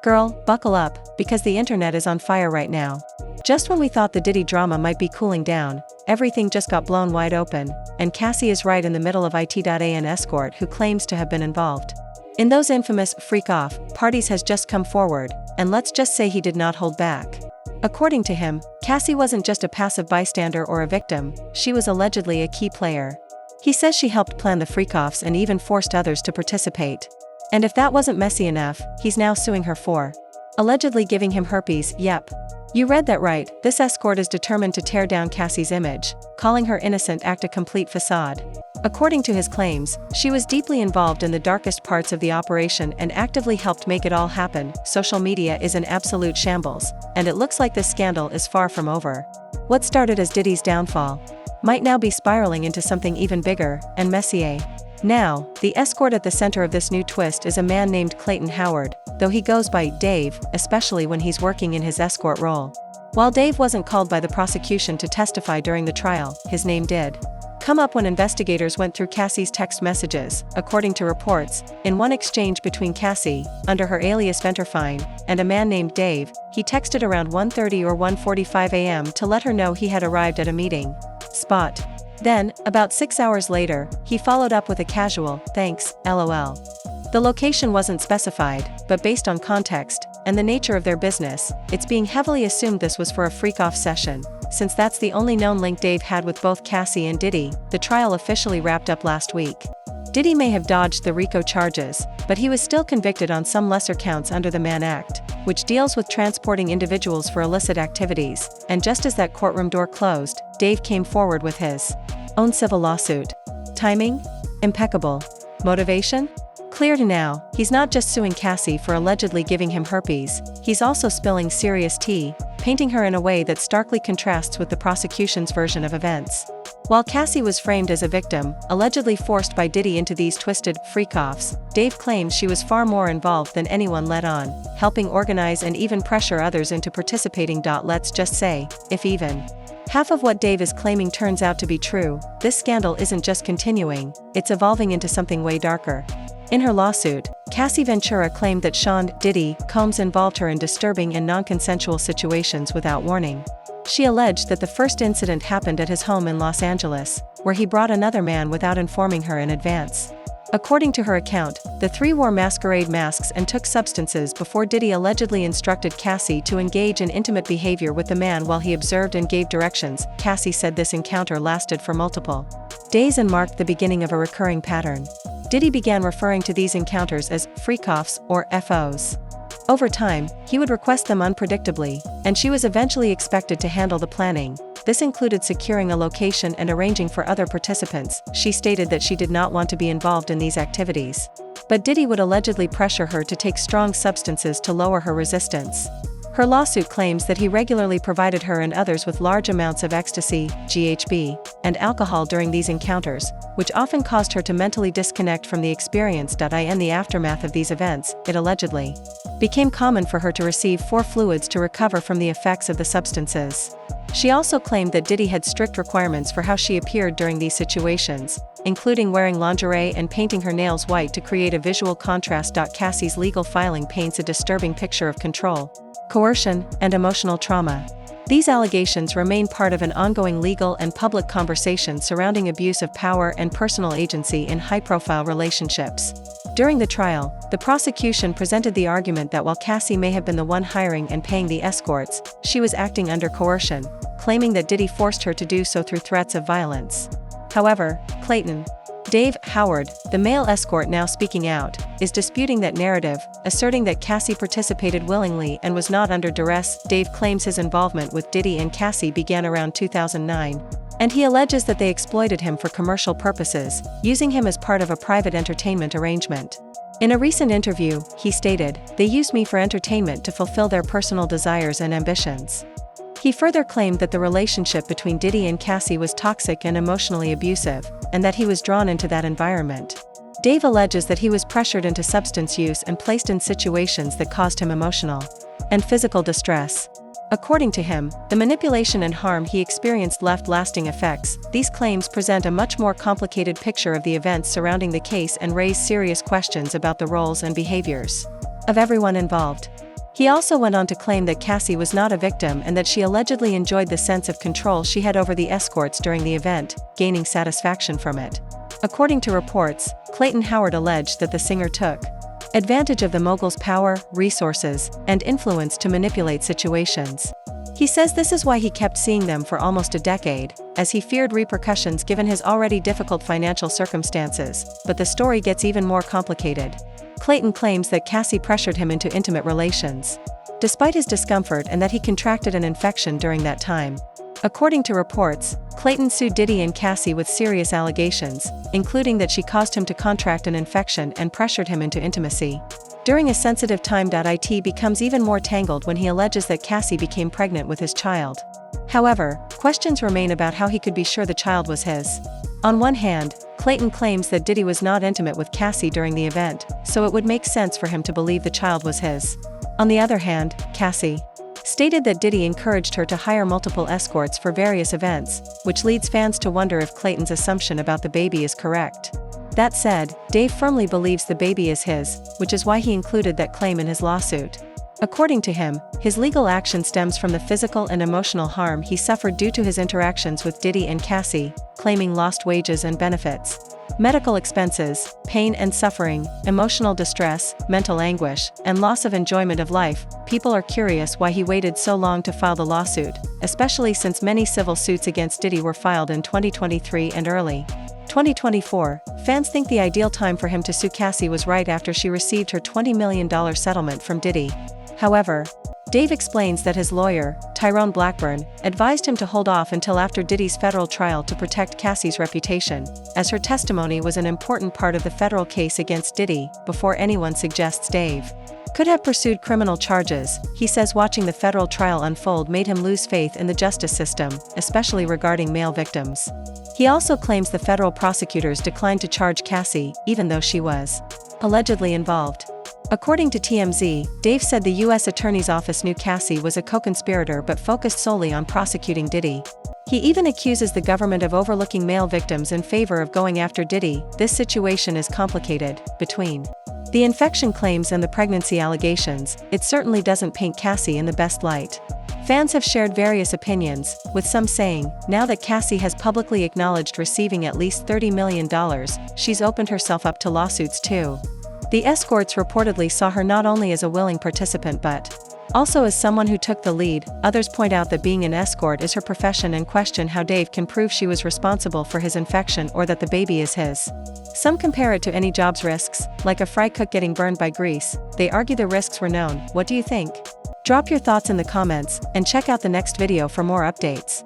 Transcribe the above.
Girl, buckle up, because the internet is on fire right now. Just when we thought the Diddy drama might be cooling down, everything just got blown wide open, and Cassie is right in the middle of it. An escort who claims to have been involved in those infamous freak-off parties has just come forward, and let's just say he did not hold back. According to him, Cassie wasn't just a passive bystander or a victim, she was allegedly a key player. He says she helped plan the freak-offs and even forced others to participate. And if that wasn't messy enough, he's now suing her for allegedly giving him herpes. Yep. You read that right, this escort is determined to tear down Cassie's image, calling her innocent act a complete facade. According to his claims, she was deeply involved in the darkest parts of the operation and actively helped make it all happen. Social media is an absolute shambles, and it looks like this scandal is far from over. What started as Diddy's downfall might now be spiraling into something even bigger and messier. Now, the escort at the center of this new twist is a man named Clayton Howard, though he goes by Dave, especially when he's working in his escort role. While Dave wasn't called by the prosecution to testify during the trial, his name did come up when investigators went through Cassie's text messages. According to reports, in one exchange between Cassie, under her alias Venterfine, and a man named Dave, he texted around 1:30 or 1:45 a.m. to let her know he had arrived at a meeting spot. Then, about 6 hours later, he followed up with a casual, "Thanks, LOL." The location wasn't specified, but based on context and the nature of their business, it's being heavily assumed this was for a freak-off session. Since that's the only known link Dave had with both Cassie and Diddy, the trial officially wrapped up last week. Diddy may have dodged the RICO charges, but he was still convicted on some lesser counts under the Mann Act, which deals with transporting individuals for illicit activities, and just as that courtroom door closed, Dave came forward with his own civil lawsuit. Timing? Impeccable. Motivation? Clear to now, he's not just suing Cassie for allegedly giving him herpes, he's also spilling serious tea, painting her in a way that starkly contrasts with the prosecution's version of events. While Cassie was framed as a victim, allegedly forced by Diddy into these twisted freak-offs, Dave claims she was far more involved than anyone let on, helping organize and even pressure others into participating. Let's just say, if even half of what Dave is claiming turns out to be true, this scandal isn't just continuing, it's evolving into something way darker. In her lawsuit, Cassie Ventura claimed that Sean Diddy Combs involved her in disturbing and non-consensual situations without warning. She alleged that the first incident happened at his home in Los Angeles, where he brought another man without informing her in advance. According to her account, the three wore masquerade masks and took substances before Diddy allegedly instructed Cassie to engage in intimate behavior with the man while he observed and gave directions. Cassie said this encounter lasted for multiple days and marked the beginning of a recurring pattern. Diddy began referring to these encounters as freak-offs or FOs. Over time, he would request them unpredictably, and she was eventually expected to handle the planning. This included securing a location and arranging for other participants. She stated that she did not want to be involved in these activities. But Diddy would allegedly pressure her to take strong substances to lower her resistance. Her lawsuit claims that he regularly provided her and others with large amounts of ecstasy, GHB, and alcohol during these encounters, which often caused her to mentally disconnect from the experience. In the aftermath of these events, it allegedly became common for her to receive 4 fluids to recover from the effects of the substances. She also claimed that Diddy had strict requirements for how she appeared during these situations, including wearing lingerie and painting her nails white to create a visual contrast. Cassie's legal filing paints a disturbing picture of control, coercion, and emotional trauma. These allegations remain part of an ongoing legal and public conversation surrounding abuse of power and personal agency in high-profile relationships. During the trial, the prosecution presented the argument that while Cassie may have been the one hiring and paying the escorts, she was acting under coercion, claiming that Diddy forced her to do so through threats of violence. However, Clayton Dave Howard, the male escort now speaking out, is disputing that narrative, asserting that Cassie participated willingly and was not under duress. Dave claims his involvement with Diddy and Cassie began around 2009, and he alleges that they exploited him for commercial purposes, using him as part of a private entertainment arrangement. In a recent interview, he stated, "They used me for entertainment to fulfill their personal desires and ambitions." He further claimed that the relationship between Diddy and Cassie was toxic and emotionally abusive, and that he was drawn into that environment. Dave alleges that he was pressured into substance use and placed in situations that caused him emotional and physical distress. According to him, the manipulation and harm he experienced left lasting effects. These claims present a much more complicated picture of the events surrounding the case and raise serious questions about the roles and behaviors of everyone involved. He also went on to claim that Cassie was not a victim and that she allegedly enjoyed the sense of control she had over the escorts during the event, gaining satisfaction from it. According to reports, Clayton Howard alleged that the singer took advantage of the mogul's power, resources, and influence to manipulate situations. He says this is why he kept seeing them for almost a decade, as he feared repercussions given his already difficult financial circumstances, but the story gets even more complicated. Clayton claims that Cassie pressured him into intimate relations, despite his discomfort, and that he contracted an infection during that time. According to reports, Clayton sued Diddy and Cassie with serious allegations, including that she caused him to contract an infection and pressured him into intimacy. During a sensitive time, it becomes even more tangled when he alleges that Cassie became pregnant with his child. However, questions remain about how he could be sure the child was his. On one hand, Clayton claims that Diddy was not intimate with Cassie during the event, so it would make sense for him to believe the child was his. On the other hand, Cassie stated that Diddy encouraged her to hire multiple escorts for various events, which leads fans to wonder if Clayton's assumption about the baby is correct. That said, Dave firmly believes the baby is his, which is why he included that claim in his lawsuit. According to him, his legal action stems from the physical and emotional harm he suffered due to his interactions with Diddy and Cassie, claiming lost wages and benefits, medical expenses, pain and suffering, emotional distress, mental anguish, and loss of enjoyment of life. People are curious why he waited so long to file the lawsuit, especially since many civil suits against Diddy were filed in 2023 and early 2024. Fans think the ideal time for him to sue Cassie was right after she received her $20 million settlement from Diddy. However, Dave explains that his lawyer, Tyrone Blackburn, advised him to hold off until after Diddy's federal trial to protect Cassie's reputation, as her testimony was an important part of the federal case against Diddy. Before anyone suggests Dave could have pursued criminal charges, he says watching the federal trial unfold made him lose faith in the justice system, especially regarding male victims. He also claims the federal prosecutors declined to charge Cassie, even though she was allegedly involved. According to TMZ, Dave said the U.S. Attorney's Office knew Cassie was a co-conspirator but focused solely on prosecuting Diddy. He even accuses the government of overlooking male victims in favor of going after Diddy. This situation is complicated. Between the infection claims and the pregnancy allegations, it certainly doesn't paint Cassie in the best light. Fans have shared various opinions, with some saying, now that Cassie has publicly acknowledged receiving at least $30 million, she's opened herself up to lawsuits too. The escorts reportedly saw her not only as a willing participant but also as someone who took the lead. Others point out that being an escort is her profession and question how Dave can prove she was responsible for his infection or that the baby is his. Some compare it to any job's risks, like a fry cook getting burned by grease. They argue the risks were known. What do you think? Drop your thoughts in the comments, and check out the next video for more updates.